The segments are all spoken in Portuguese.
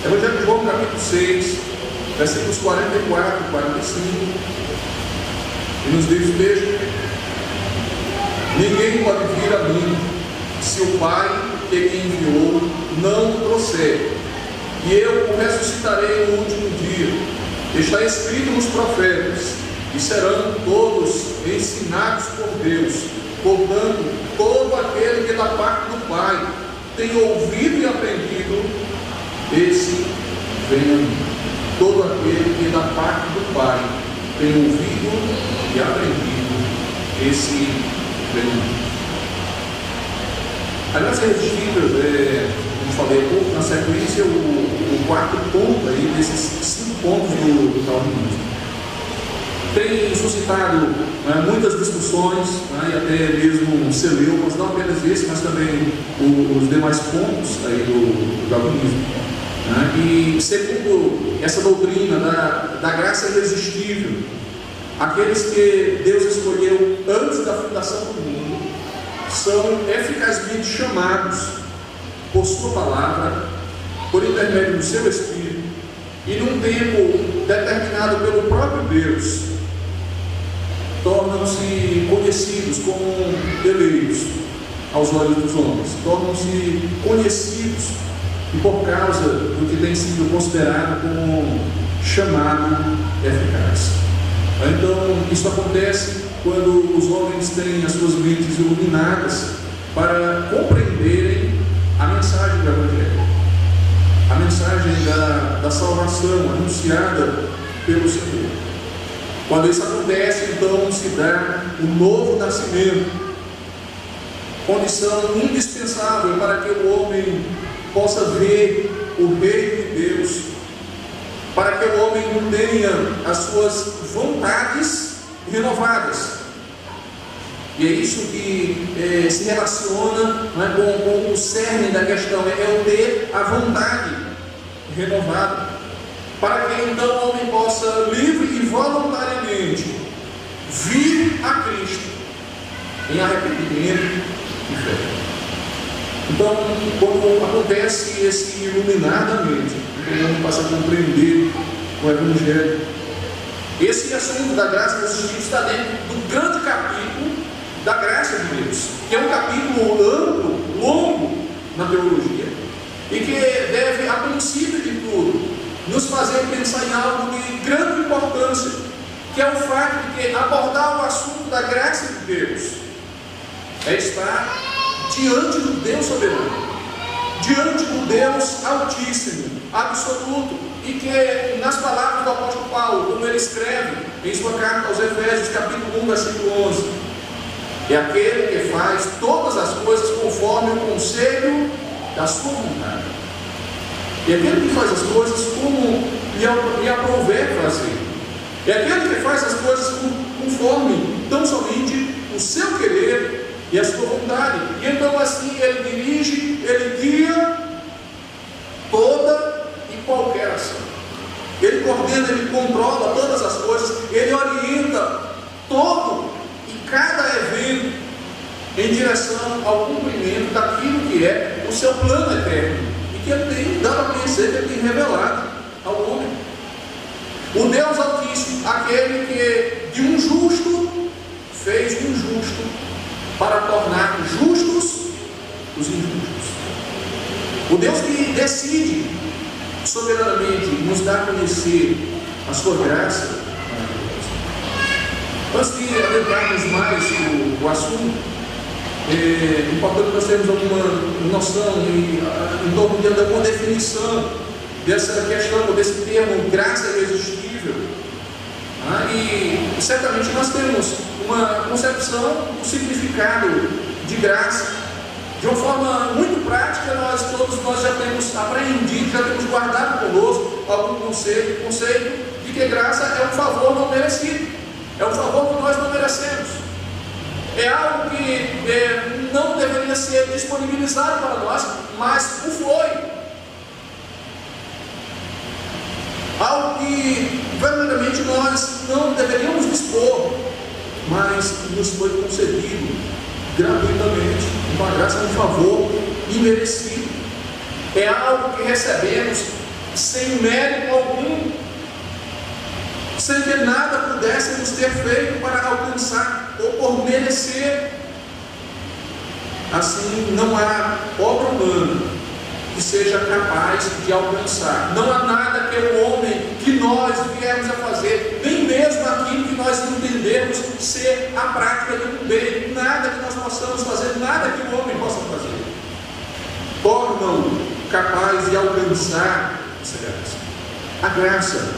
Evangelho de João, capítulo 6, versículos 44 e 45, e nos diz o texto: ninguém pode vir a mim se o Pai que me enviou não o trouxer, e eu o ressuscitarei no último dia. Está escrito nos profetas, e serão todos ensinados por Deus. Portanto, todo aquele que da parte do Pai tem ouvido e aprendido, esse vem a mim. Todo aquele que da parte do Pai tem ouvido e aprendido, esse vem a mim. A graça irresistível, como falei há pouco, na sequência, o quarto ponto aí desses 5 pontos do calvinismo. Tem suscitado muitas discussões, e até mesmo celeumas, não apenas esse, mas também os demais pontos aí do calvinismo. E segundo essa doutrina da graça irresistível, aqueles que Deus escolheu antes da fundação do mundo são eficazmente chamados por sua palavra, por intermédio do seu Espírito, e num tempo determinado pelo próprio Deus, tornam-se conhecidos como eleitos aos olhos dos homens, tornam-se conhecidos, e por causa do que tem sido considerado como chamado eficaz. Então, isso acontece quando os homens têm as suas mentes iluminadas para compreenderem a mensagem do Evangelho, a mensagem da salvação anunciada pelo Senhor. Quando isso acontece, então se dá o novo nascimento, condição indispensável para que o homem possa ver o reino de Deus, para que o homem não tenha as suas vontades renovadas. E é isso que se relaciona com o cerne da questão, é o ter a vontade renovada, para que então o homem possa livre e voluntariamente vir a Cristo em arrependimento e fé. Então, quando acontece esse iluminadamente, o homem passa a compreender o Evangelho. Esse assunto da graça irresistível está dentro do grande capítulo da graça de Deus, que é um capítulo amplo, longo na teologia, e que deve, a princípio de tudo, nos fazer pensar em algo de grande importância, que é o fato de que abordar o assunto da graça de Deus é estar diante do Deus soberano, diante do Deus altíssimo, absoluto, e que nas palavras do apóstolo Paulo, como ele escreve em sua carta aos Efésios, capítulo 1, versículo 11, é aquele que faz todas as coisas conforme o conselho da sua vontade. É aquele que faz as coisas como lhe aprouver fazer. É aquele que faz as coisas conforme tão somente o seu querer e a sua vontade. E então assim ele dirige, ele guia toda e qualquer ação. Ele coordena, ele controla todas as coisas, ele orienta todo e cada evento em direção ao cumprimento daquilo que é o seu plano eterno, e que ele tem dado a conhecer, que ele tem revelado ao homem. O Deus Altíssimo, aquele que de um justo fez um justo para tornar justos os injustos. O Deus que decide soberanamente nos dar a conhecer a sua graça. Antes de adentrarmos mais o assunto, é importante nós termos alguma noção em torno de alguma definição dessa questão, desse termo graça irresistível. E certamente nós temos uma concepção do significado de graça. De uma forma muito prática, todos nós já temos aprendido, já temos guardado conosco algum conceito de que graça é um favor não merecido, é um favor que nós não merecemos, é algo que não deveria ser disponibilizado para nós, mas o foi, algo que verdadeiramente nós não deveríamos dispor, mas nos foi concedido gratuitamente, uma graça, um favor imerecido. É algo que recebemos sem mérito algum, sem que nada pudéssemos ter feito para alcançar ou por merecer. Assim, não há obra humana que seja capaz de alcançar. Não há nada que o homem, que nós viemos a fazer, nem mesmo aquilo que nós entendemos ser a prática do bem, nada que nós possamos fazer, nada que o homem possa fazer, tornam capaz de alcançar essa graça. A graça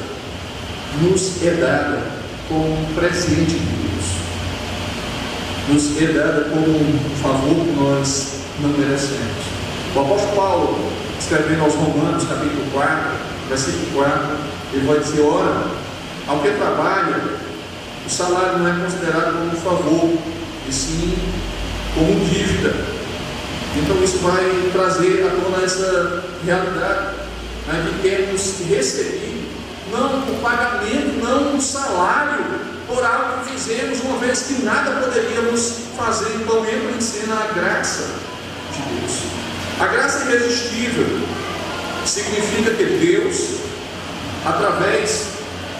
nos é dada como um presente de Deus, nos é dada como um favor que nós não merecemos. O apóstolo Paulo, escrevendo aos Romanos, capítulo 4, versículo 4, ele vai dizer: ora, ao que trabalha, o salário não é considerado como um favor, e sim como dívida. Então isso vai trazer à tona essa realidade, né, que temos recebido não o pagamento, não o salário por algo que fizemos, uma vez que nada poderíamos fazer. Então entra em cena a graça de Deus. A graça irresistível significa que Deus, através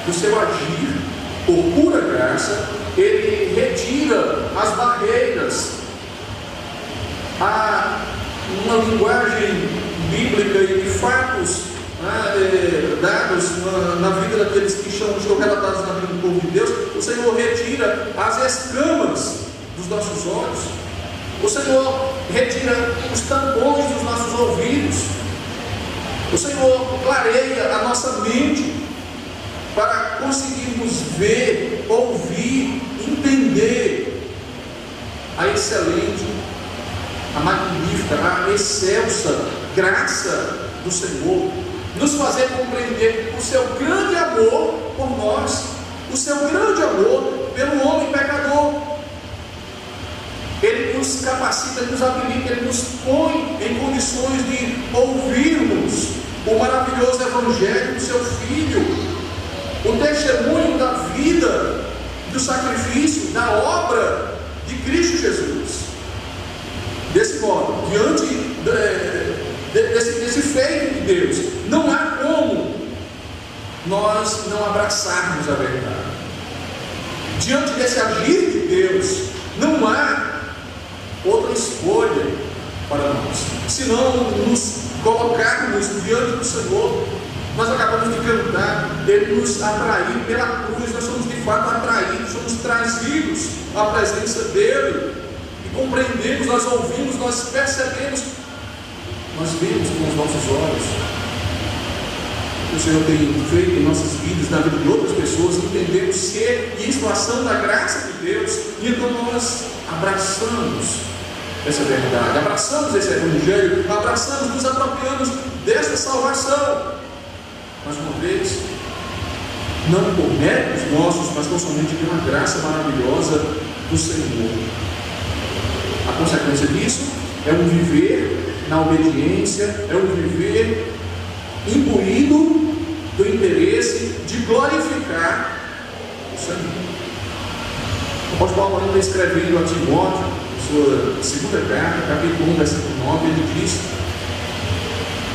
do seu agir, por pura graça, Ele retira as barreiras. Há uma linguagem bíblica e de fatos dados na vida daqueles que estão relatados na vida do povo de Deus. O Senhor retira as escamas dos nossos olhos. O Senhor retira os tampões dos nossos ouvidos. O Senhor clareia a nossa mente para conseguirmos ver, ouvir, entender a excelente, a magnífica, a excelsa graça do Senhor, nos fazer compreender o seu grande amor por nós, o seu grande amor pelo homem pecador. Ele nos capacita, ele nos habilita, ele nos põe em condições de ouvirmos o maravilhoso Evangelho do seu Filho, o testemunho da vida, do sacrifício, da obra de Cristo Jesus. Desse modo, diante desse feito de Deus, não há como nós não abraçarmos a verdade. Diante desse agir de Deus, não há outra escolha para nós, senão nos colocarmos diante do Senhor. Nós acabamos de cantar, Ele nos atraiu pela cruz, nós somos de fato atraídos, somos trazidos à presença dEle, e compreendemos, nós ouvimos, nós percebemos, nós vemos com os nossos olhos o que o Senhor tem feito em nossas vidas, na vida de outras pessoas. Entendemos que isso é a ação da graça de Deus, e então nós abraçamos essa verdade, abraçamos esse Evangelho, abraçamos, nos apropriamos desta salvação, mais uma vez, não por méritos nossos, mas tão somente pela graça maravilhosa do Senhor. A consequência disso é um viver na obediência, é um viver imbuído do interesse de glorificar o Senhor. O apóstolo Paulo, ainda escrevendo a Timóteo, sua segunda carta, capítulo 1, versículo 9, ele diz: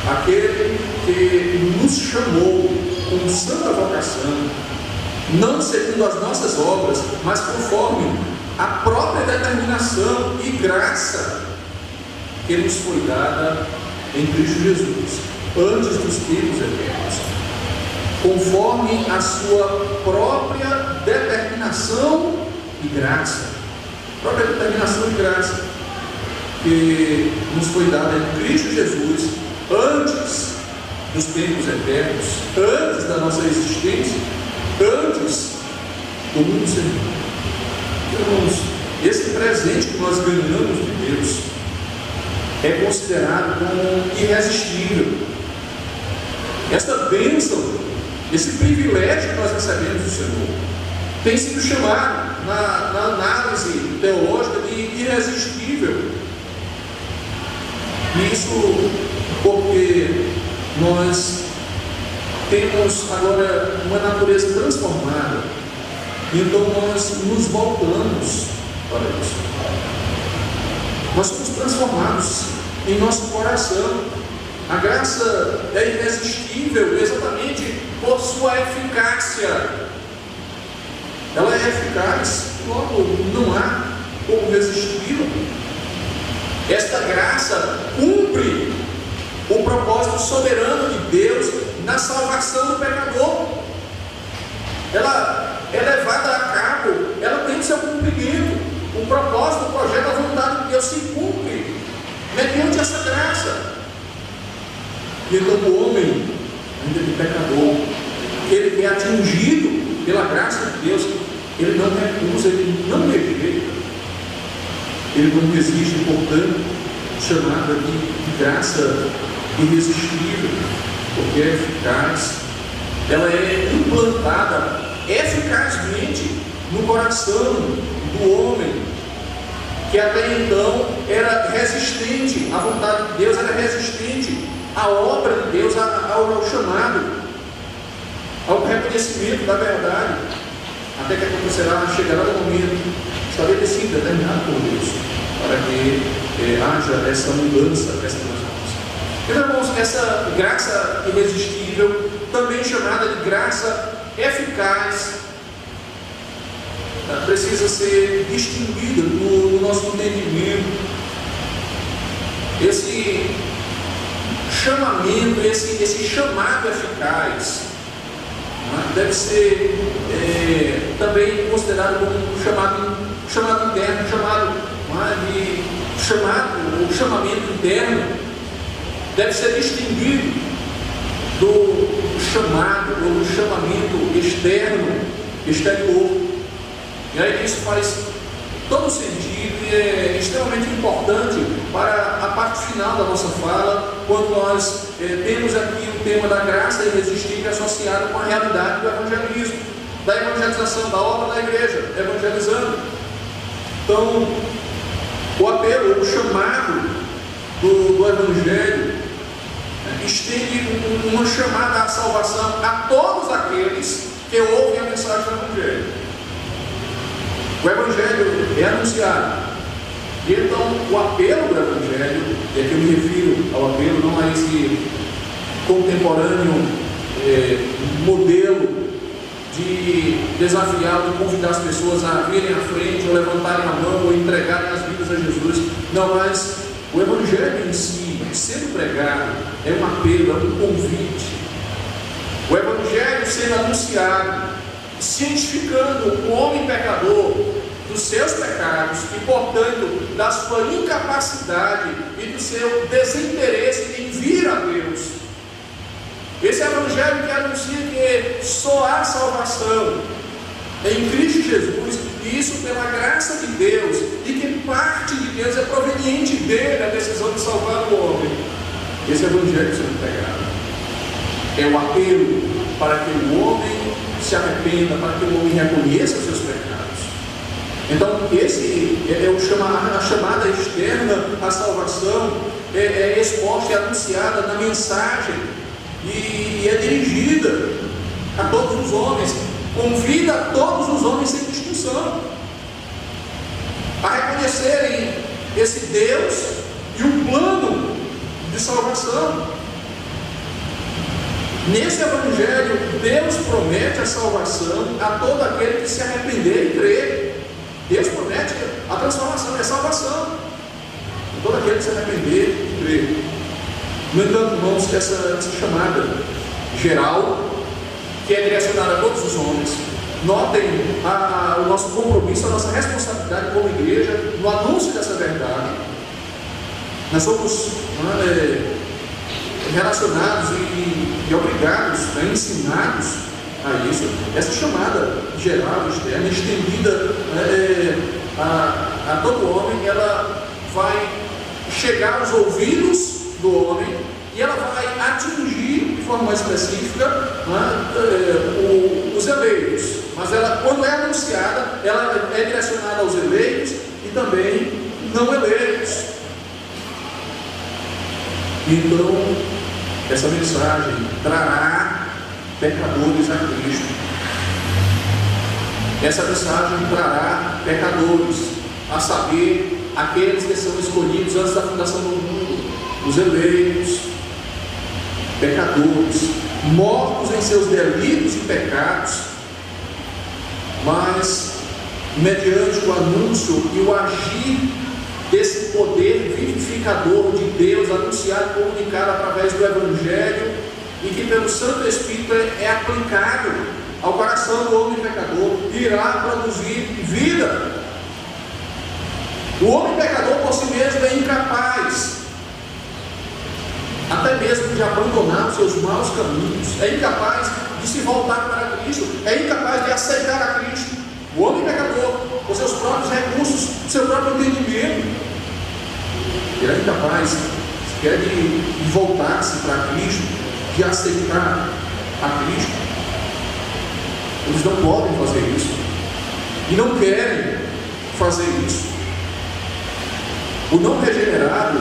aquele que nos chamou com santa vocação, não segundo as nossas obras, mas conforme a própria determinação e graça que nos foi dada em Cristo Jesus, antes dos tempos eternos, conforme a sua própria determinação e graça. Própria determinação e graça que nos foi dada em Cristo Jesus, antes dos tempos eternos, antes da nossa existência, antes do mundo ser. Irmãos, esse presente que nós ganhamos de Deus é considerado como irresistível. Esta bênção, esse privilégio que nós recebemos do Senhor, tem sido chamado na análise teológica de irresistível. Isso porque nós temos agora uma natureza transformada, então nós nos voltamos para isso. Nós somos transformados em nosso coração. A graça é irresistível sua eficácia. Ela é eficaz, logo não há como resisti-la. Esta graça cumpre o propósito soberano de Deus na salvação do pecador. Ela é levada a cabo, ela tem seu cumprimento. O propósito, o projeto, a vontade de Deus se cumpre mediante essa graça. E então o homem, ainda de pecador, ele é atingido pela graça de Deus, ele não recusa, ele não rejeita, ele não resiste, portanto, chamada de graça irresistível, porque é eficaz, ela é implantada eficazmente no coração do homem, que até então era resistente à vontade de Deus, era resistente à obra de Deus, ao chamado, ao reconhecimento da verdade, até que acontecerá, chegará o momento estabelecido, determinado por Deus, para que haja essa mudança, essa transformação. Então, irmãos, essa graça irresistível, também chamada de graça eficaz, precisa ser distinguida no nosso entendimento. Esse chamamento, esse chamado eficaz, deve ser também considerado como um chamado interno, o chamamento interno deve ser distinguido do chamado ou do chamamento exterior. E aí isso faz todo sentido e é extremamente importante para a parte final da nossa fala, quando nós temos aqui o tema da graça irresistível associado com a realidade do evangelismo, da evangelização, da obra da igreja, evangelizando. Então, o apelo, o chamado do evangelho estende uma chamada à salvação a todos aqueles que ouvem a mensagem do evangelho. O evangelho é anunciado, e então o apelo do evangelho, é que eu me refiro ao apelo, não a esse contemporâneo modelo de desafiar, de convidar as pessoas a virem à frente, ou levantarem a mão, ou entregarem as vidas a Jesus. Não, mas o evangelho em si, sendo pregado, é um apelo, é um convite. O evangelho sendo anunciado, cientificando o homem pecador dos seus pecados e, portanto, da sua incapacidade e do seu desinteresse em vir a Deus. Esse evangelho que anuncia que só há salvação em Cristo Jesus, e isso pela graça de Deus, e que parte de Deus é proveniente dele a decisão de salvar o homem. Esse evangelho sendo pregado é um apelo para que o homem se arrependa, para que o homem reconheça os seus pecados. Então, esse é a chamada externa à salvação, é exposta e anunciada na mensagem, e é dirigida a todos os homens, convida a todos os homens sem distinção a reconhecerem esse Deus e o plano de salvação. Nesse evangelho, Deus promete a salvação a todo aquele que se arrepender e crer. Deus promete a transformação e a salvação a todo aquele que se arrepender e crer. No entanto, irmãos, essa chamada geral, que é direcionada a todos os homens, notem o nosso compromisso, a nossa responsabilidade como igreja no anúncio dessa verdade. Nós somos relacionados e obrigados, ensinados a isso. Essa chamada geral, externa, estendida a todo homem, ela vai chegar aos ouvidos do homem e ela vai atingir de forma mais específica os eleitos. Mas ela, quando é anunciada, ela é direcionada aos eleitos e também não eleitos. Então, essa mensagem trará pecadores a Cristo. Essa mensagem trará pecadores, a saber, aqueles que são escolhidos antes da fundação do mundo, os eleitos, pecadores, mortos em seus delitos e pecados, mas mediante o anúncio e o agir desse poder vivificador de Deus, anunciado e comunicado através do Evangelho, e que pelo Santo Espírito é aplicado ao coração do homem pecador, irá produzir vida. O homem pecador por si mesmo é incapaz até mesmo de abandonar os seus maus caminhos, é incapaz de se voltar para Cristo, é incapaz de aceitar a Cristo. O homem pecador, com seus próprios recursos, seu próprio entendimento, ele é incapaz sequer de voltar-se para Cristo, de aceitar a Cristo. Eles não podem fazer isso e não querem fazer isso. O não regenerado,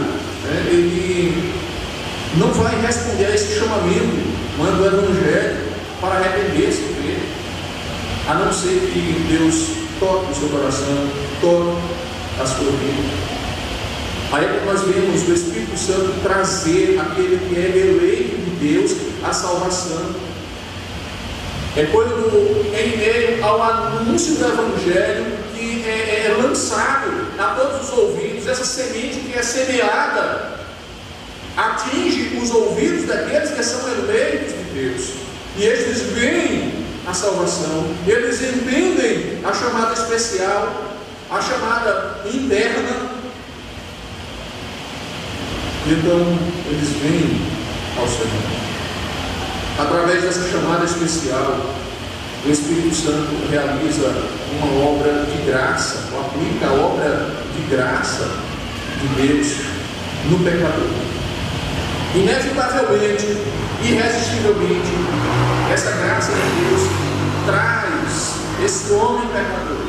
ele não vai responder a esse chamamento, do Evangelho, para arrepender-se dele, a não ser que Deus toque o seu coração, toque a sua vida. Aí é que nós vemos o Espírito Santo trazer aquele que é eleito de Deus a salvação. É quando, em meio ao anúncio do Evangelho, que é lançado a todos os ouvidos, essa semente que é semeada, atinge os ouvidos daqueles que são eleitos de Deus, e estes veem a salvação, eles entendem a chamada especial, a chamada interna, e então eles vêm ao Senhor. Através dessa chamada especial, o Espírito Santo realiza uma obra de graça, ou aplica a obra de graça de Deus no pecador. Inevitavelmente, irresistivelmente, essa graça de Deus traz esse homem pecador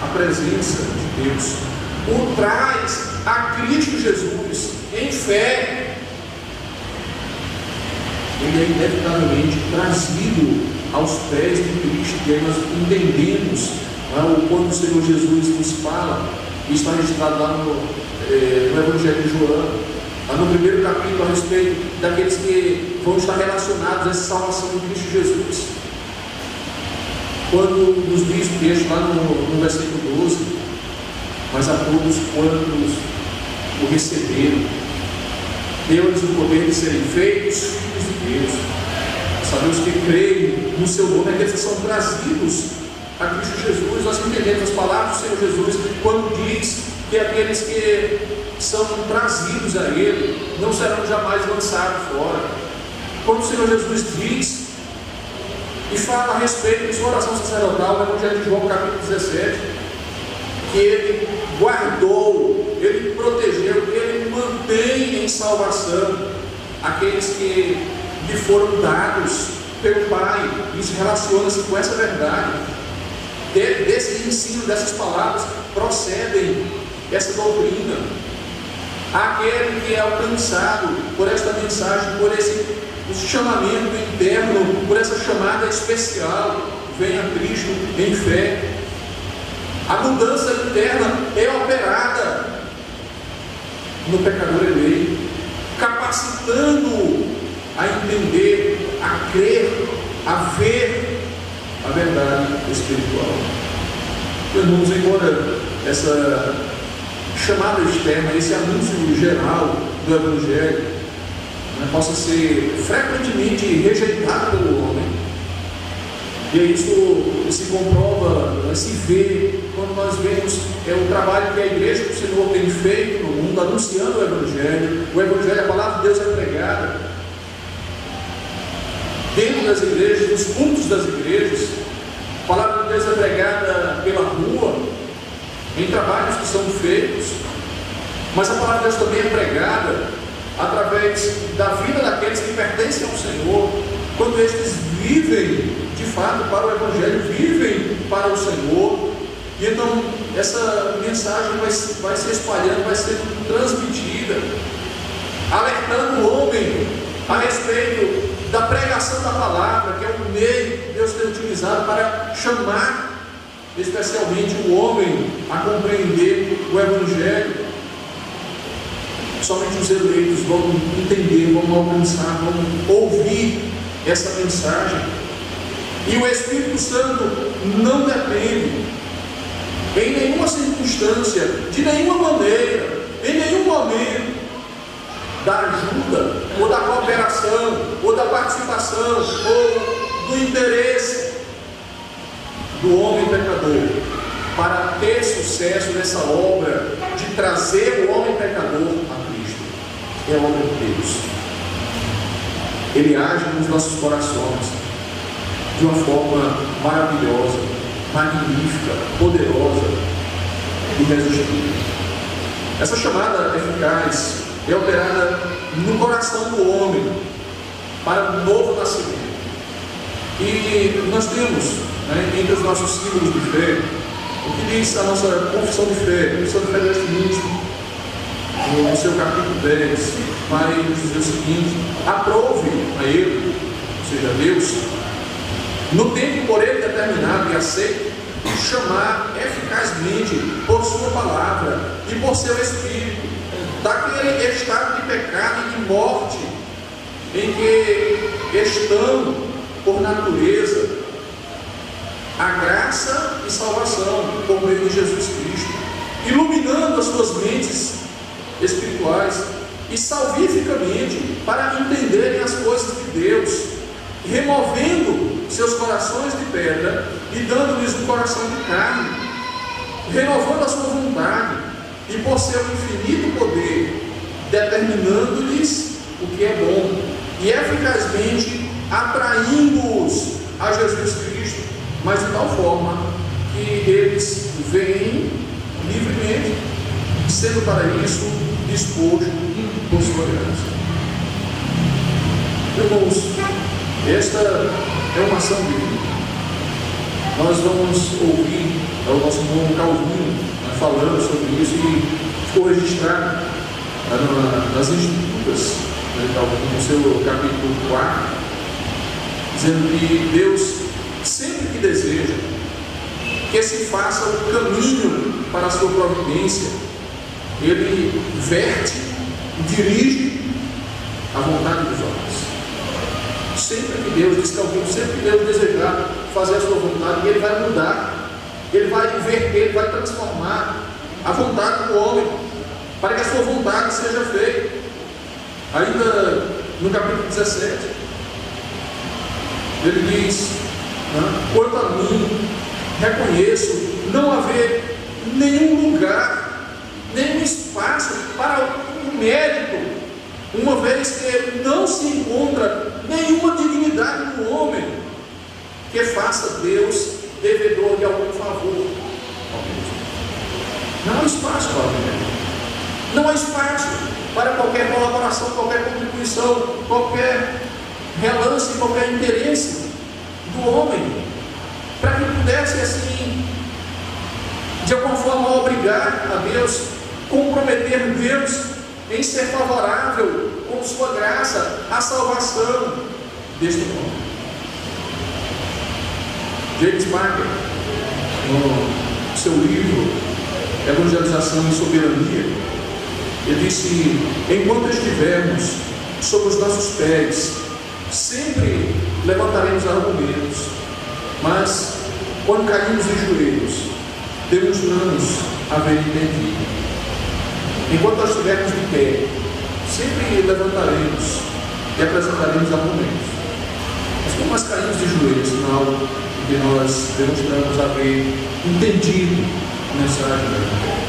à presença de Deus, o traz a Cristo Jesus em fé. Ele é inevitavelmente trazido aos pés de Cristo, e aí nós entendemos quando o Senhor Jesus nos fala, e está registrado lá no Evangelho de João, no primeiro capítulo, a respeito daqueles que vão estar relacionados a essa salvação de Cristo Jesus. Quando nos diz o texto lá no versículo 12, mas a todos quantos o receberam, deu-lhes o poder de serem feitos filhos de Deus. Sabemos que creem no seu nome, aqueles que são trazidos a Cristo Jesus. Nós entendemos as palavras do Senhor Jesus quando diz que aqueles que são trazidos a Ele não serão jamais lançados fora. Quando o Senhor Jesus diz e fala a respeito de sua oração sacerdotal no Evangelho de João, capítulo 17, que Ele guardou, Ele protegeu, Ele mantém em salvação aqueles que lhe foram dados pelo Pai. Isso relaciona-se com essa verdade. Desse ensino, dessas palavras, procedem essa doutrina. Aquele que é alcançado por esta mensagem, por esse chamamento interno, por essa chamada especial, vem a Cristo em fé. A mudança interna é operada no pecador eleito, capacitando a entender, a crer, a ver a verdade espiritual. Irmãos, embora essa chamada externa, esse anúncio geral do Evangelho, possa ser frequentemente rejeitado pelo homem, e isso se comprova, se vê quando nós vemos o trabalho que a igreja do Senhor tem feito no mundo, anunciando o Evangelho, a palavra de Deus é pregada dentro das igrejas, nos cultos das igrejas, a palavra de Deus é pregada pela rua, em trabalhos que são feitos, mas a palavra de Deus também é pregada através da vida daqueles que pertencem ao Senhor, quando estes vivem de fato para o Evangelho, vivem para o Senhor, e então essa mensagem vai se espalhando, vai sendo transmitida, alertando o homem a respeito da pregação da palavra, que é o meio que Deus tem utilizado para chamar especialmente o homem a compreender o Evangelho. Somente os eleitos vão entender, vão alcançar, vão ouvir essa mensagem. E o Espírito Santo não depende, em nenhuma circunstância, de nenhuma maneira, em nenhum momento, da ajuda, ou da cooperação, ou da participação, ou do interesse do homem pecador, para ter sucesso nessa obra de trazer o homem pecador a Cristo. É a obra de Deus. Ele age nos nossos corações de uma forma maravilhosa, magnífica, poderosa e irresistível. Essa chamada eficaz é operada no coração do homem para um novo nascimento. E nós temos, entre os nossos símbolos de fé, o que diz a nossa confissão de fé. A confissão de fé deste ministro, no seu capítulo 10, vai nos dizer o seguinte: aprove a Ele, ou seja, a Deus, no tempo por Ele determinado e aceito, chamar eficazmente por sua palavra e por seu Espírito, daquele estado de pecado e de morte em que estão por natureza a graça e salvação por meio de Jesus Cristo, iluminando as suas mentes espirituais e salvificamente para entenderem as coisas de Deus, removendo seus corações de pedra e dando-lhes um coração de carne, renovando a sua vontade e por seu infinito poder, determinando-lhes o que é bom e eficazmente atraindo-os a Jesus Cristo, mas de tal forma que eles vêm livremente, sendo para isso disposto por sua graça. Irmãos, esta é uma ação divina. Nós vamos ouvir o nosso irmão Calvino falando sobre isso, e ficou registrado nas Escrituras, no seu capítulo 4, dizendo que Deus sempre que deseja que se faça o caminho para a sua providência, Ele verte e dirige a vontade dos homens. Sempre que Deus, diz Calvino, sempre que Deus desejar fazer a sua vontade, Ele vai mudar, Ele vai inverter, Ele vai transformar a vontade do homem, para que a sua vontade seja feita. Ainda no capítulo 17, ele diz: quanto a mim, reconheço não haver nenhum lugar, nenhum espaço para o mérito, uma vez que não se encontra nenhuma dignidade no homem que faça Deus devedor de algum favor. Não há espaço para o mérito, não há espaço para qualquer colaboração, qualquer contribuição, qualquer relance, qualquer interesse do homem, para que pudesse assim, de alguma forma, obrigar a Deus, comprometer Deus em ser favorável com sua graça à salvação deste homem. James Parker, no seu livro Evangelização e Soberania, ele disse: enquanto estivermos sob os nossos pés, sempre levantaremos argumentos, mas quando caímos de joelhos, demonstramos haver entendido. Enquanto nós estivermos de pé, sempre levantaremos e apresentaremos argumentos. Mas quando nós caímos de joelhos, sinal de que nós demonstramos haver entendido a mensagem da Bíblia.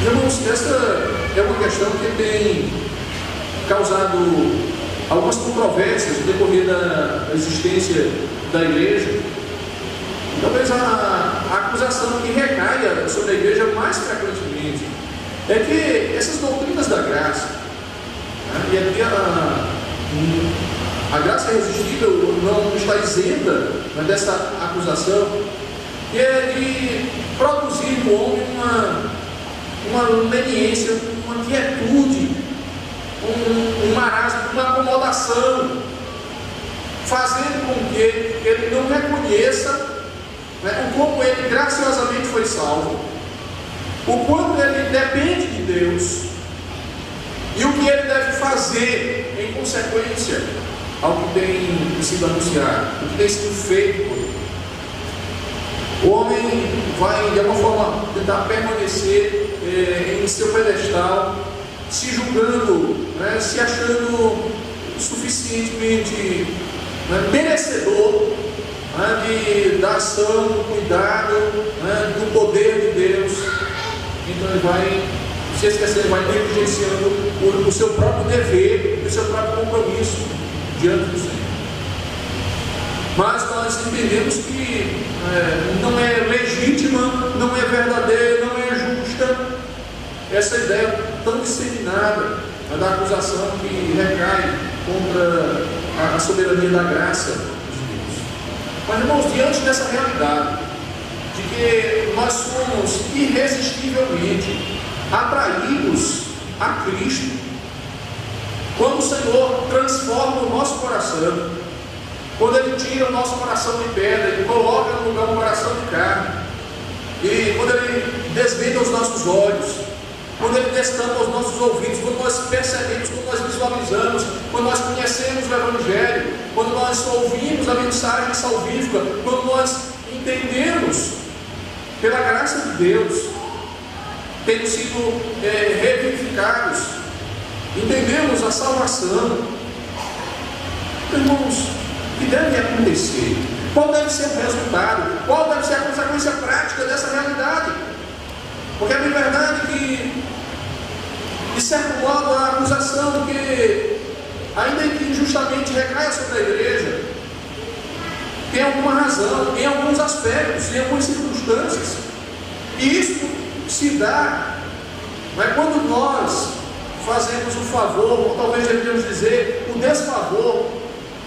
Irmãos, esta é uma questão que tem causado algumas controvérsias no decorrer da existência da igreja. Talvez a acusação que recai sobre a igreja mais frequentemente é que essas doutrinas da graça, e aqui a graça irresistível não está isenta dessa acusação, que é de produzir no homem uma leniência, uma quietude, um marasmo, uma acomodação, fazendo com que ele não reconheça o como ele graciosamente foi salvo, o quanto ele depende de Deus e o que ele deve fazer em consequência ao que tem sido anunciado, o que tem sido feito por ele. O homem vai, de alguma forma, tentar permanecer em seu pedestal, se julgando, né, se achando suficientemente, né, merecedor, né, da ação, do cuidado, né, do poder de Deus. Então ele vai se esquecendo, vai negligenciando o seu próprio dever, o seu próprio compromisso diante do Senhor. Mas nós entendemos que não é legítima, não é verdadeira, não é justa essa ideia tão disseminada da acusação que recai contra a soberania da graça de Deus. Mas, irmãos, diante dessa realidade de que nós somos irresistivelmente atraídos a Cristo, quando o Senhor transforma o nosso coração, quando Ele tira o nosso coração de pedra, Ele coloca no lugar um coração de carne, e quando Ele desvenda os nossos olhos, quando Ele destampa os nossos ouvidos, quando nós percebemos, quando nós visualizamos, quando nós conhecemos o Evangelho, quando nós ouvimos a mensagem salvífica, quando nós entendemos, pela graça de Deus, temos sido revivificados, entendemos a salvação. Irmãos, o que deve acontecer? Qual deve ser o resultado? Qual deve ser a consequência prática dessa realidade? Porque é bem verdade que, de certo modo, a acusação que, ainda que injustamente recaia sobre a igreja, tem alguma razão, em alguns aspectos, em algumas circunstâncias. E isso se dá, mas quando nós fazemos o favor, ou talvez deveríamos dizer, o desfavor,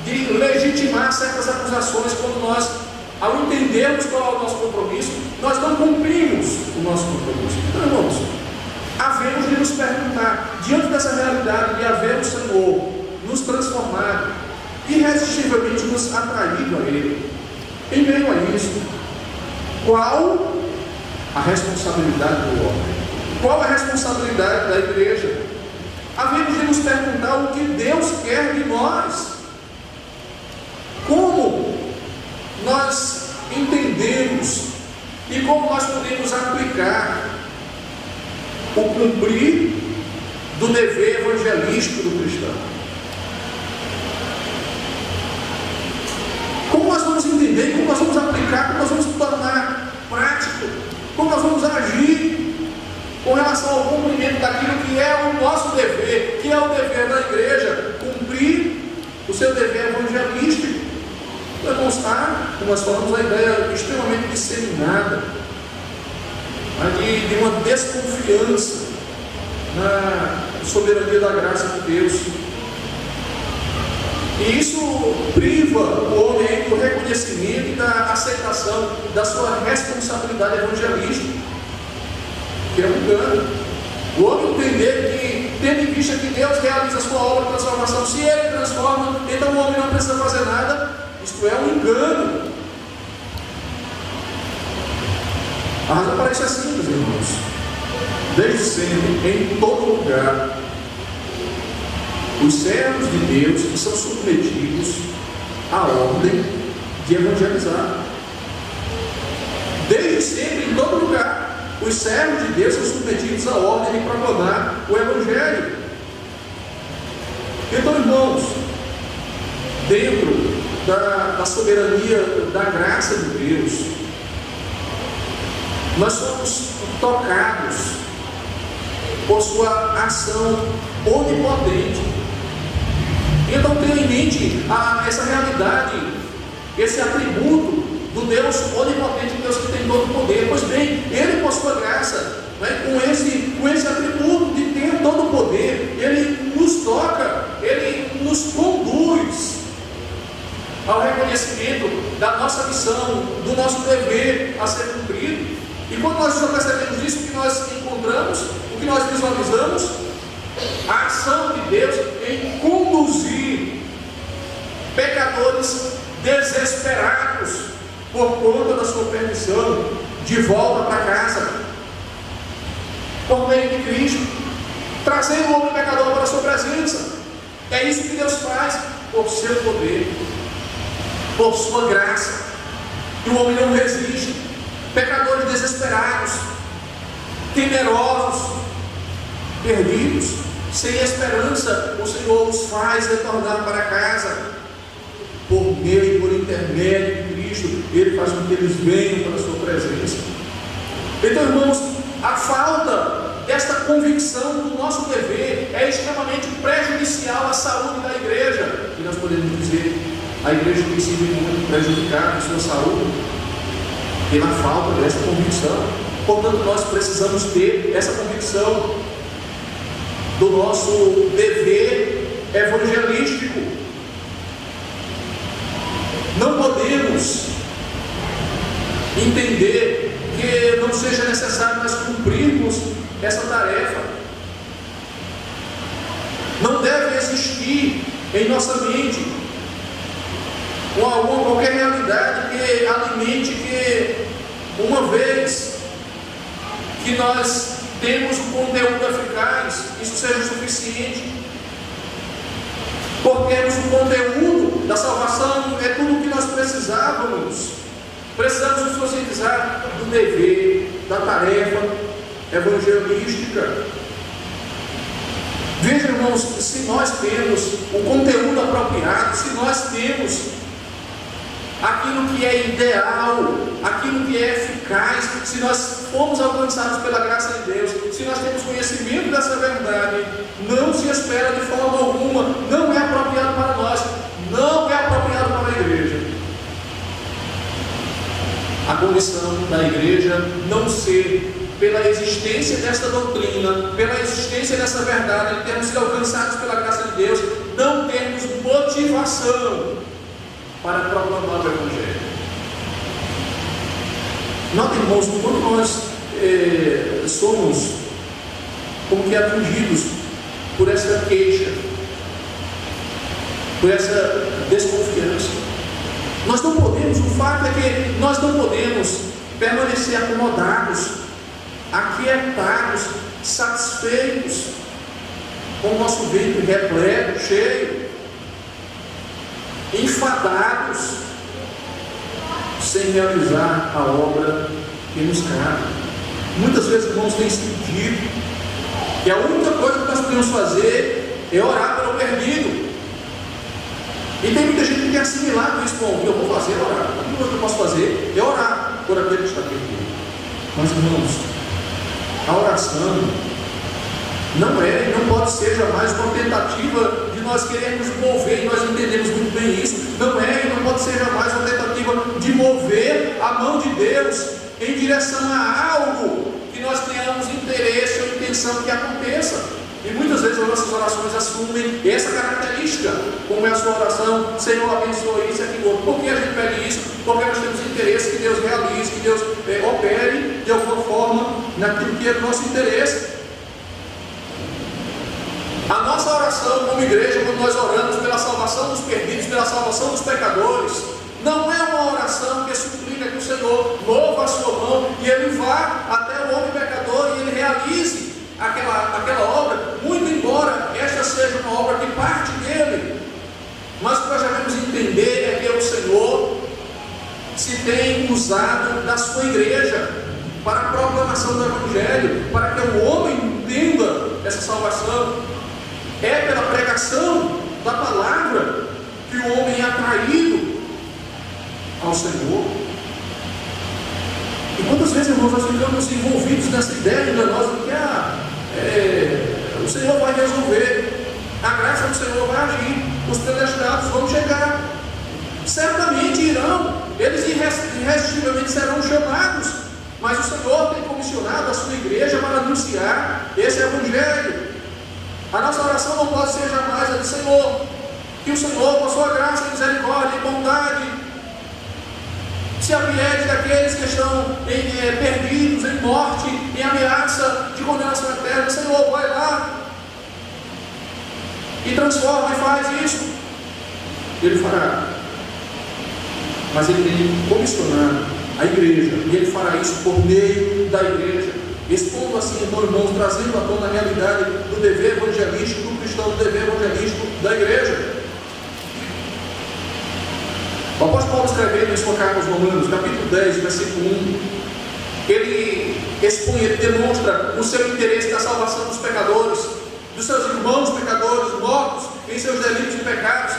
de legitimar certas acusações, quando nós, ao entendermos qual é o nosso compromisso, nós não cumprimos o nosso compromisso. Então, irmãos, havemos de nos perguntar, diante dessa realidade de haver o Senhor nos transformado, irresistivelmente nos atraído a Ele, em meio a isso, qual a responsabilidade do homem? Qual a responsabilidade da igreja? Havemos de nos perguntar o que Deus quer de nós. Como nós entendemos e como nós podemos aplicar o cumprir do dever evangelístico do cristão? Como nós vamos entender, como nós vamos aplicar, como nós vamos tornar prático, como nós vamos agir com relação ao cumprimento daquilo que é o nosso dever, que é o dever da igreja, cumprir o seu dever evangelístico. Demonstrar, como nós falamos, a ideia extremamente disseminada de uma desconfiança na soberania da graça de Deus. E isso priva o homem do reconhecimento e da aceitação da sua responsabilidade evangelística, que é um engano. O homem entender que, tendo em vista que Deus realiza a sua obra de transformação, se Ele transforma, então o homem não precisa fazer nada. Isto é um engano. A razão parece assim, meus irmãos. Desde sempre, em todo lugar, os servos de Deus são submetidos à ordem de evangelizar. Desde sempre, em todo lugar, os servos de Deus são submetidos à ordem de proclamar o Evangelho. Então, irmãos, dentro da soberania da graça de Deus, nós somos tocados por sua ação onipotente. Então tenha em mente essa realidade, esse atributo do Deus onipotente, Deus que tem todo o poder. Pois bem, Ele, por sua graça, né, com esse atributo de ter todo o poder, Ele nos toca, Ele nos conduz ao reconhecimento da nossa missão, do nosso dever a ser cumprido. E quando nós já percebemos isso, o que nós encontramos, o que nós visualizamos, a ação de Deus em conduzir pecadores desesperados por conta da sua perdição de volta para casa, por meio de Cristo, trazendo o homem pecador para a sua presença. É isso que Deus faz. por seu poder, por sua graça. E o homem não resiste. Pecadores desesperados, temerosos, perdidos, sem esperança, o Senhor os faz retornar para casa. Por meio, por intermédio de Cristo, Ele faz com que eles venham para a sua presença. Então, irmãos, a falta desta convicção do nosso dever é extremamente prejudicial à saúde da igreja. E nós podemos dizer, a igreja tem sido muito prejudicada em sua saúde pela falta dessa convicção. Portanto, nós precisamos ter essa convicção do nosso dever evangelístico. Não podemos entender que não seja necessário nós cumprirmos essa tarefa. Não deve existir em nossa mente qualquer realidade que alimente que uma vez que nós temos um conteúdo eficaz, isso seja suficiente. Por termos o conteúdo da salvação, é tudo o que nós precisávamos. Precisamos nos conscientizar do dever, da tarefa evangelística. Veja, irmãos, se nós temos o conteúdo apropriado, se nós temos aquilo que é ideal, aquilo que é eficaz, se nós formos alcançados pela graça de Deus, se nós temos conhecimento dessa verdade, não se espera de forma alguma, não é apropriado para nós, não é apropriado para a igreja. A condição da igreja não ser, pela existência desta doutrina, pela existência dessa verdade, termos sido alcançados pela graça de Deus, não termos motivação para proclamar o Evangelho. Notem, irmãos, quando nós somos como que atingidos por essa queixa, por essa desconfiança, nós não podemos, o fato é que nós não podemos permanecer acomodados, aquietados, satisfeitos com o nosso ventre repleto, cheio, enfadados, sem realizar a obra que nos cabe. Muitas vezes, irmãos, tem sido dito que a única coisa que nós podemos fazer é orar pelo perdido. E tem muita gente que tem assimilado isso com eu vou fazer orar. A única coisa que eu posso fazer é orar por aquele que está perdido. Mas, irmãos, a oração não é e não pode ser jamais uma tentativa de nós querermos mover, e nós entendemos muito bem isso, não é e não pode ser jamais uma tentativa de mover a mão de Deus em direção a algo que nós tenhamos interesse ou intenção que aconteça. E muitas vezes as nossas orações assumem essa característica, como é a sua oração: Senhor, abençoa isso e aquilo outro. Por que a gente pede isso? Porque nós temos interesse que Deus realize, que Deus opere de alguma forma naquilo que é do nosso interesse. A nossa oração como igreja, quando nós oramos pela salvação dos perdidos, pela salvação dos pecadores, não é uma oração que suplica que o Senhor mova a sua mão e Ele vá até o homem pecador e Ele realize aquela obra, muito embora esta seja uma obra que parte dele. Mas o que nós devemos entender é que o Senhor se tem usado da sua igreja para a proclamação do Evangelho, para que o homem entenda essa salvação. É pela pregação da palavra que o homem é atraído ao Senhor. E quantas vezes, irmãos, nós ficamos envolvidos nessa ideia enganosa de que o Senhor vai resolver, a graça do Senhor vai agir, os predestinados vão chegar, certamente irão, eles irresistivelmente serão chamados, mas o Senhor tem comissionado a sua igreja para anunciar esse Evangelho. A nossa oração não pode ser jamais a de Senhor, que o Senhor, com sua graça, misericórdia e bondade, se apiede daqueles que estão perdidos, em morte, em ameaça de condenação eterna. Senhor, vai lá e transforma e faz isso. Ele fará. Mas Ele tem comissionado a igreja, e Ele fará isso por meio da igreja, expondo assim, então, irmãos, trazendo à tona a realidade do dever evangelístico do cristão, do dever evangelístico da igreja. O apóstolo Paulo, escrevendo em sua carta aos Romanos, capítulo 10, versículo 1, ele expõe, ele demonstra o seu interesse na salvação dos pecadores, dos seus irmãos pecadores, mortos em seus delitos e pecados.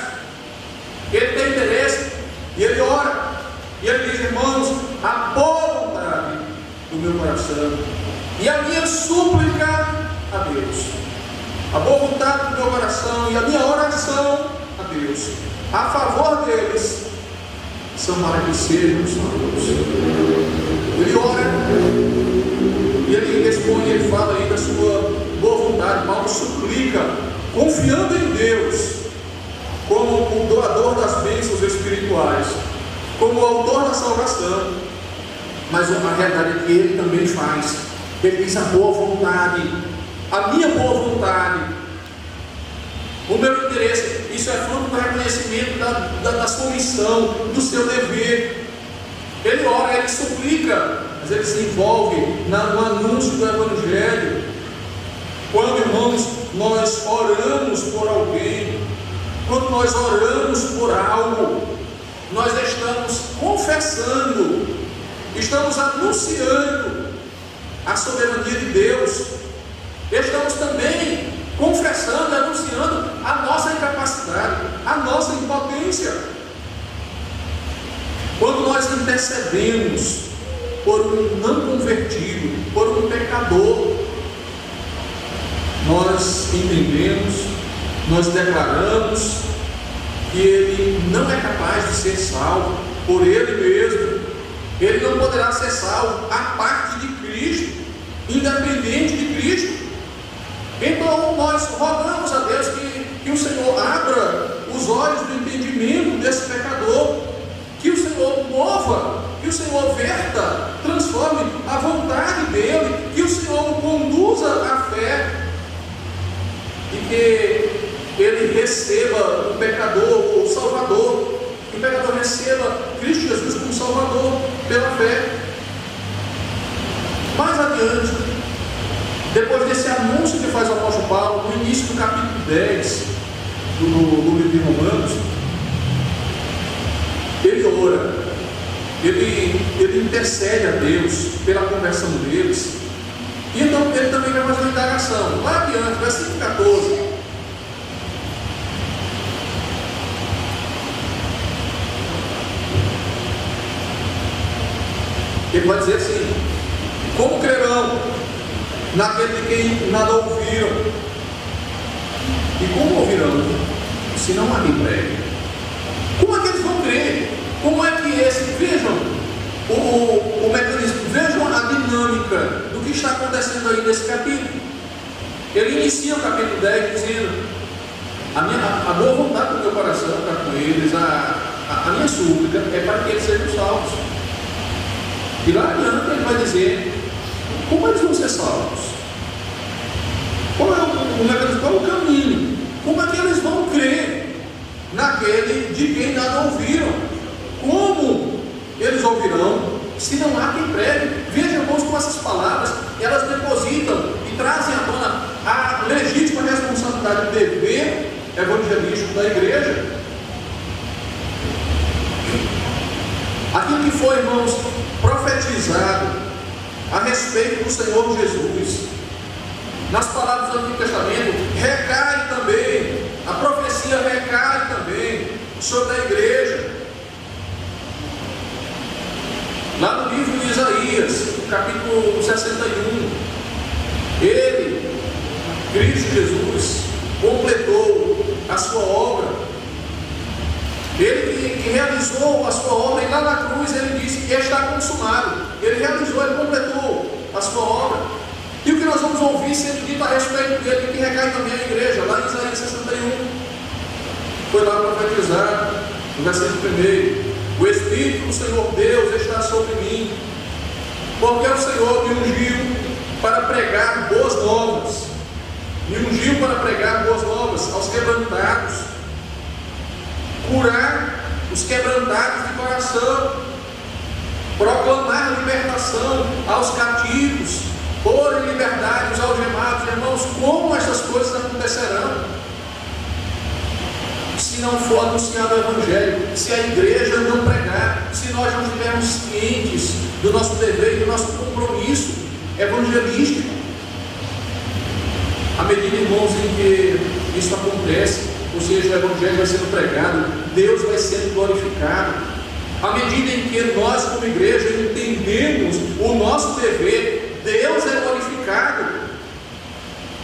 Ele tem interesse e ele ora, e ele diz: irmãos, a boa vontade do meu coração e a minha súplica a Deus, a boa vontade do meu coração e a minha oração a Deus, a favor deles, são para que sejam salvos. Ele ora, e ele responde, ele fala aí da sua boa vontade. Paulo suplica, confiando em Deus, como o doador das bênçãos espirituais, como o autor da salvação. Mas a realidade é que ele também faz. Ele diz: a boa vontade, a minha boa vontade, o meu interesse. Isso é fruto do reconhecimento da sua missão, do seu dever. Ele ora, ele suplica, mas ele se envolve no anúncio do Evangelho. Quando, irmãos, nós oramos por alguém, quando nós oramos por algo, nós estamos confessando, estamos anunciando a soberania de Deus. Estamos também confessando e anunciando a nossa incapacidade, a nossa impotência. Quando nós intercedemos por um não convertido, por um pecador, nós entendemos, nós declaramos que ele não é capaz de ser salvo por ele mesmo. Ele não poderá ser salvo a parte de Cristo, independente de Cristo. Então nós rogamos a Deus que o Senhor abra os olhos do entendimento desse pecador, que o Senhor mova, que o Senhor verta, transforme a vontade dele, que o Senhor o conduza à fé, e que ele receba o pecador, o Salvador, que o pecador receba Cristo Jesus como Salvador pela fé. Mais adiante, depois desse anúncio que faz o apóstolo Paulo, no início do capítulo 10 do livro de Romanos, ele ora, ele intercede a Deus pela conversão deles, e então ele também vai fazer uma indagação. Lá adiante, versículo 14, ele vai dizer assim: como crerão naquele de quem nada ouviram? E como ouvirão, se não há quem pregue? Como é que eles vão crer? Como é que vejam o mecanismo, vejam a dinâmica do que está acontecendo aí nesse capítulo. Ele inicia o capítulo 10 dizendo: a boa vontade do meu coração está com eles, a minha súplica é para que eles sejam salvos. E lá adiante ele vai dizer como eles vão ser salvos, qual é o mecanismo, qual é o caminho, como é que eles vão crer naquele de quem nada ouviram. Como eles ouvirão se não há quem pregue? Veja, irmãos, com essas palavras elas depositam e trazem à tona a legítima responsabilidade do dever evangelístico da igreja. Aquilo que foi, irmãos, profetizado a respeito do Senhor Jesus nas palavras do Antigo Testamento recai também, a profecia recai também sobre a igreja. Lá no livro de Isaías, capítulo 61, ele, Cristo Jesus, completou a sua obra. Ele que realizou a sua obra, e lá na cruz ele disse que está consumado. Ele realizou, ele completou a sua obra. E o que nós vamos ouvir sendo dito a respeito dele, que recai também a igreja, lá em Isaías 61, foi lá profetizado, no versículo 1: o Espírito do Senhor Deus está sobre mim, porque o Senhor me ungiu para pregar boas novas, me ungiu para pregar boas novas aos quebrantados, curar os quebrantados de coração, proclamar libertação aos cativos, pôr em liberdade os algemados. Irmãos, como essas coisas acontecerão? se não for anunciado o Evangelho, se a igreja não pregar, se nós não estivermos cientes do nosso dever e do nosso compromisso evangelístico. À medida, irmãos, em que isso acontece, ou seja, o Evangelho vai sendo pregado, Deus vai sendo glorificado. À medida em que nós, como igreja, entendemos o nosso dever, Deus é glorificado.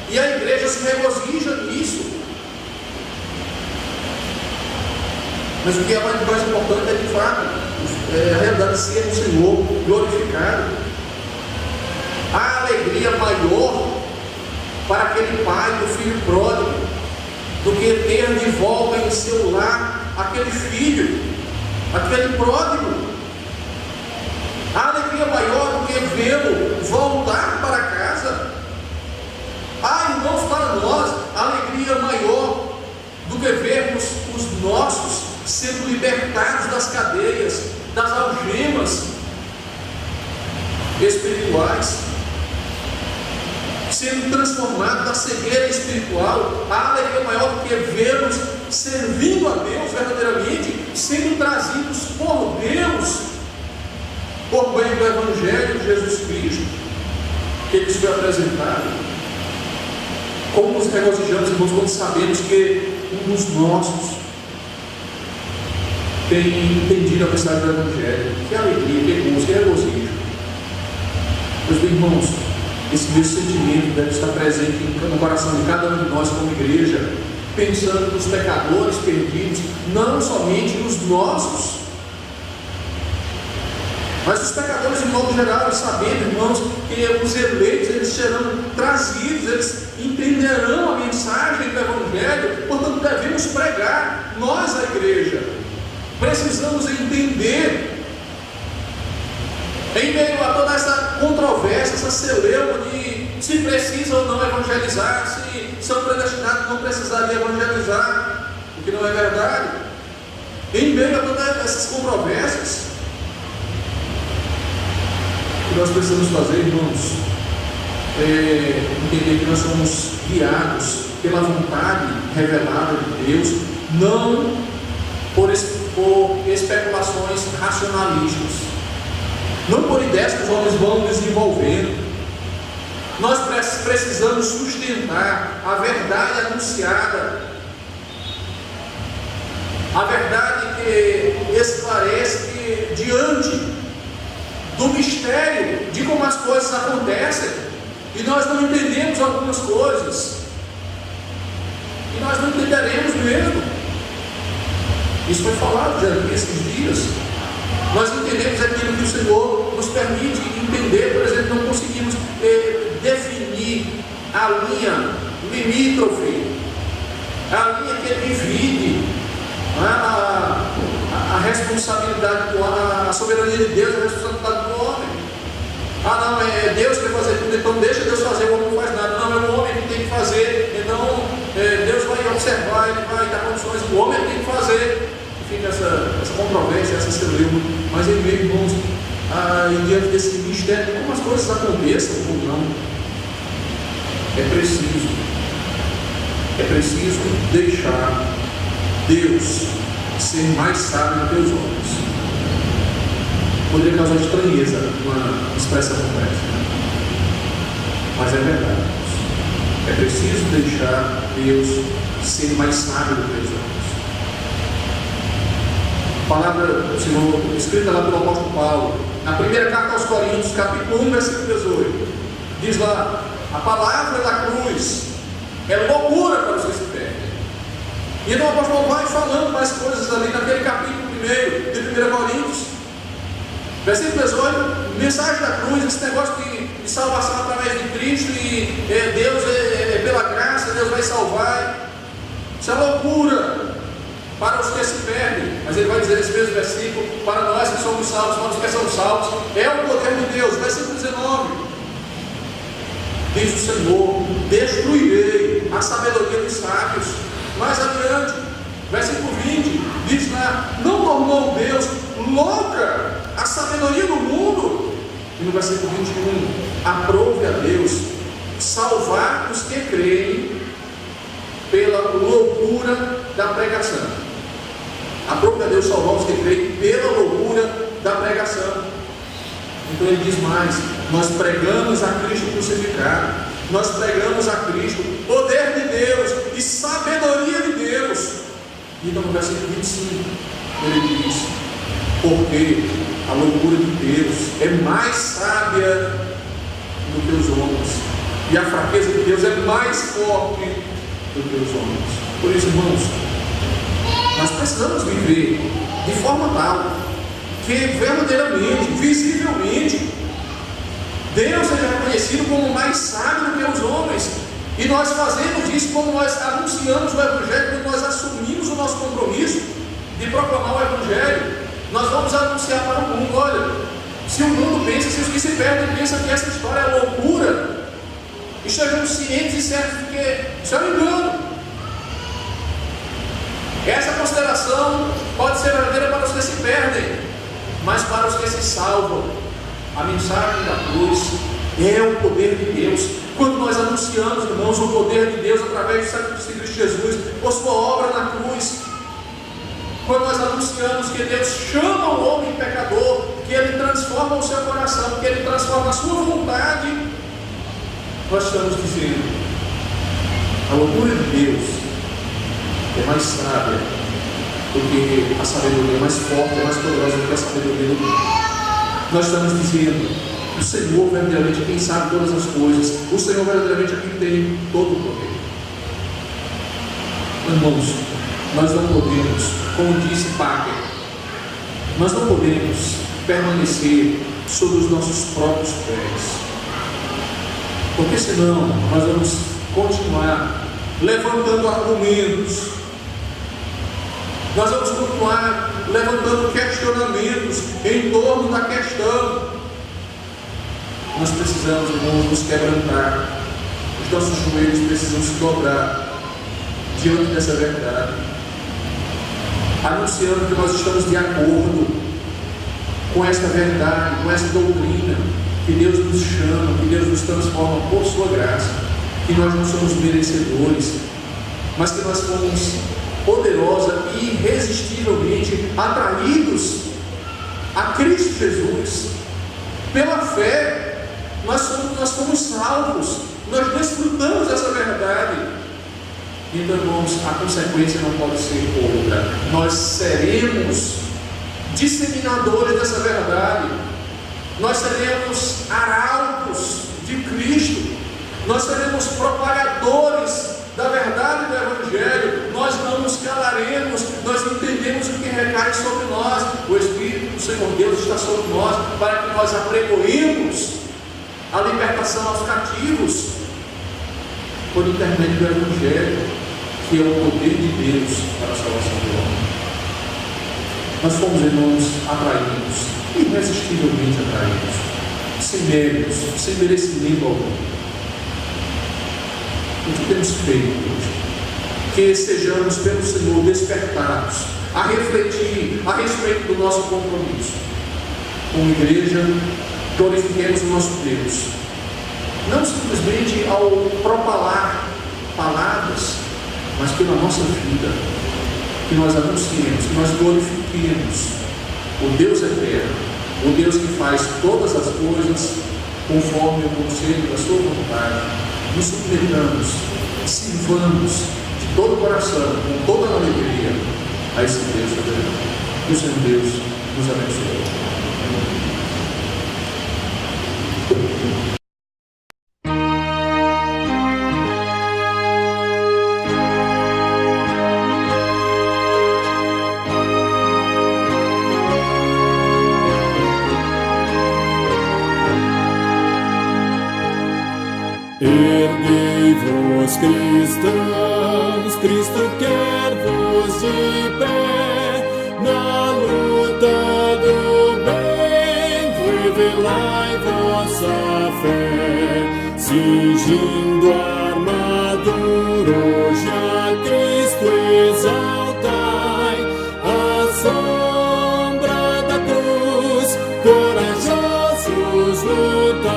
E a igreja se regozija nisso. Mas o que é mais importante é, de fato, a realidade de ser o Senhor glorificado. Há alegria maior para aquele pai do filho pródigo do que ter de volta em seu lar aquele filho, aquele pródigo. Há alegria maior do que vê-lo voltar para casa. Há, irmãos, para nós, alegria maior do que vermos os nossos sendo libertados das cadeias, das algemas espirituais, sendo transformados da cegueira espiritual. Há alegria maior do que vê-los servindo a Deus verdadeiramente, sendo trazidos por Deus, por meio do Evangelho de Jesus Cristo, que Ele foi apresentado. Como nos regozijamos, irmãos, quando sabemos que um dos nossos tem entendido a mensagem do Evangelho. Que alegria, que gozo, que regozijo. Meus irmãos, esse mesmo sentimento deve estar presente no coração de cada um de nós como igreja, pensando nos pecadores perdidos, não somente nos nossos, mas os pecadores de modo geral, sabendo, irmãos, que os eleitos, eles serão trazidos, eles entenderão a mensagem do Evangelho, portanto devemos pregar. Nós, a igreja, precisamos entender, em meio a toda essa controvérsia, essa celeuma de se precisa ou não evangelizar, se são predestinados não precisariam evangelizar, o que não é verdade. Em meio a todas essas controvérsias, o que nós precisamos fazer, irmãos, é entender que nós somos guiados pela vontade revelada de Deus, não por especulações racionalistas, não por ideias que os homens vão desenvolvendo. Nós precisamos sustentar a verdade anunciada, a verdade que esclarece que, diante do mistério de como as coisas acontecem, e nós não entendemos algumas coisas, e nós não entenderemos mesmo. Isso foi falado já nesses dias. Nós entendemos aquilo que o Senhor nos permite entender. Por exemplo, não conseguimos definir a linha limítrofe, a linha que divide a responsabilidade, a soberania de Deus, a responsabilidade do homem. Não, é Deus que vai fazer tudo, então deixa Deus fazer, o homem não faz nada. Não, é o homem que tem que fazer, então Deus vai observar, Ele vai dar condições, o homem tem que fazer. Fica essa controvérsia, essa celeuma. Mas em meio, irmãos, diante desse mistério, como as coisas aconteçam ou não, é preciso deixar Deus ser mais sábio que os homens. Poderia causar estranheza uma expressão como essa, mas é verdade. É preciso deixar Deus ser mais sábio que os homens. A palavra do Senhor, escrita lá pelo apóstolo Paulo, na primeira carta aos Coríntios, capítulo 1, versículo 18, diz lá: a palavra da cruz é loucura para os que se perdem. E então o apóstolo vai falando mais coisas ali naquele capítulo 1 de 1 Coríntios, versículo 18, mensagem da cruz, esse negócio de salvação através de Cristo, e Deus pela graça, Deus vai salvar. Isso é loucura para os que se perdem. Mas ele vai dizer nesse mesmo versículo: para nós que somos salvos, para os que são salvos, é o poder de Deus. Versículo 19, diz o Senhor: destruirei a sabedoria dos sábios. Mais adiante, versículo 20, diz lá: não tornou Deus louca a sabedoria do mundo. E no versículo 21, aprove a Deus salvar os que creem pela loucura da pregação. Aprove a Deus salvar os que creem pela loucura da pregação. Então ele diz mais: nós pregamos a Cristo crucificado, nós pregamos a Cristo, poder de Deus e sabedoria de Deus. Então no versículo 25 ele diz: porque a loucura de Deus é mais sábia do que os homens, e a fraqueza de Deus é mais forte do que os homens. Por isso, irmãos, nós precisamos viver de forma tal que verdadeiramente, visivelmente, Deus seja reconhecido como mais sábio do que os homens. E nós fazemos isso quando nós anunciamos o Evangelho, quando nós assumimos o nosso compromisso de proclamar o Evangelho. Nós vamos anunciar para o mundo: olha, se o mundo pensa, se os que se perdem pensam que essa história é loucura, estejamos cientes e certos de que isso é um engano. Essa consideração pode ser verdadeira para os que se perdem, mas para os que se salvam, a mensagem da cruz é o poder de Deus. Quando nós anunciamos, irmãos, o poder de Deus através do sacrifício de Cristo Jesus, por sua obra na cruz, quando nós anunciamos que Deus chama o homem pecador, que Ele transforma o seu coração, que Ele transforma a sua vontade, nós estamos dizendo: a loucura de Deus é mais sábia do que a sabedoria, é mais forte, é mais poderosa do que a sabedoria do mundo. Nós estamos dizendo: o Senhor verdadeiramente é quem sabe todas as coisas, o Senhor verdadeiramente é quem tem todo o poder. Irmãos, nós não podemos, como disse Packer, nós não podemos permanecer sobre os nossos próprios pés, porque senão nós vamos continuar levantando argumentos, nós vamos continuar levantando questionamentos em torno da questão. Nós precisamos, irmãos, nos quebrantar, os nossos joelhos precisam se dobrar diante dessa verdade, anunciando que nós estamos de acordo com esta verdade, com esta doutrina, que Deus nos chama, que Deus nos transforma por sua graça, que nós não somos merecedores, mas que nós fomos poderosa e irresistivelmente atraídos a Cristo Jesus. Pela fé, nós fomos salvos, nós desfrutamos dessa verdade. Então, irmãos, a consequência não pode ser outra: nós seremos disseminadores dessa verdade, nós seremos arautos de Cristo, nós seremos propagadores da verdade do Evangelho. Nós não nos calaremos, nós entendemos o que recai sobre nós. O Espírito do Senhor Deus está sobre nós para que nós apregoemos a libertação aos cativos por intermédio do Evangelho, que é o poder de Deus para a salvação do homem. Nós fomos, irmãos, atraídos, irresistivelmente atraídos, sem méritos, sem merecimento algum. O que temos feito hoje? Que sejamos pelo Senhor despertados a refletir a respeito do nosso compromisso. Como igreja, glorifiquemos o nosso Deus, não simplesmente ao propalar palavras, mas pela nossa vida, que nós anunciemos, que nós glorifiquemos o Deus eterno, o Deus que faz todas as coisas conforme o conselho da sua vontade. Nos submetamos, sirvamos de todo o coração, com toda a alegria, a esse Deus soberano. Que o Senhor Deus nos abençoe. Erguei-vos, cristãos, Cristo quer-vos de pé, na luta do bem, revelai vossa fé, cingindo a armadura, hoje a Cristo exaltai, à sombra da cruz, corajosos lutai.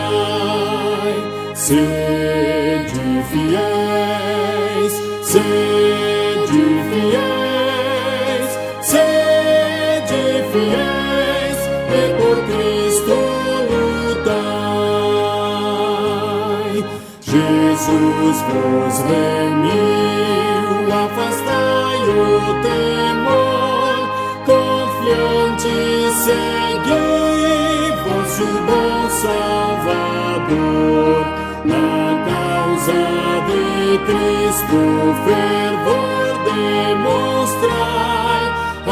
Sede fiéis, sede fiéis, sede segui vosso bom Salvador, na causa de Cristo fervor demonstrai, à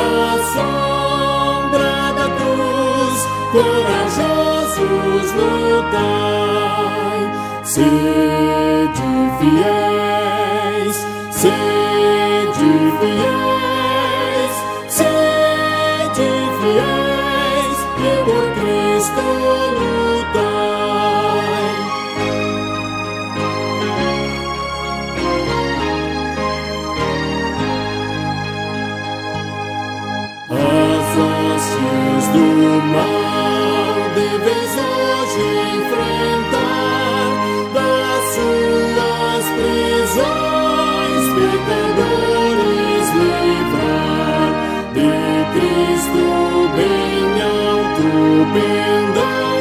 sombra da cruz, corajosos lutai. Sede fiéis, sede fiéis, sede fiéis, e por Cristo lutai. As hostes do mal deveis hoje enfrentar, das suas prisões pecadores livrar, de Cristo bem alto pendão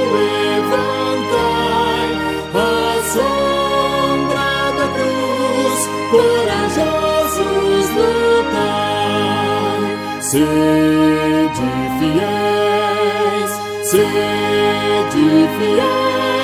levantai, à sombra da cruz, corajosos lutai. Sede fiéis, sede fiéis.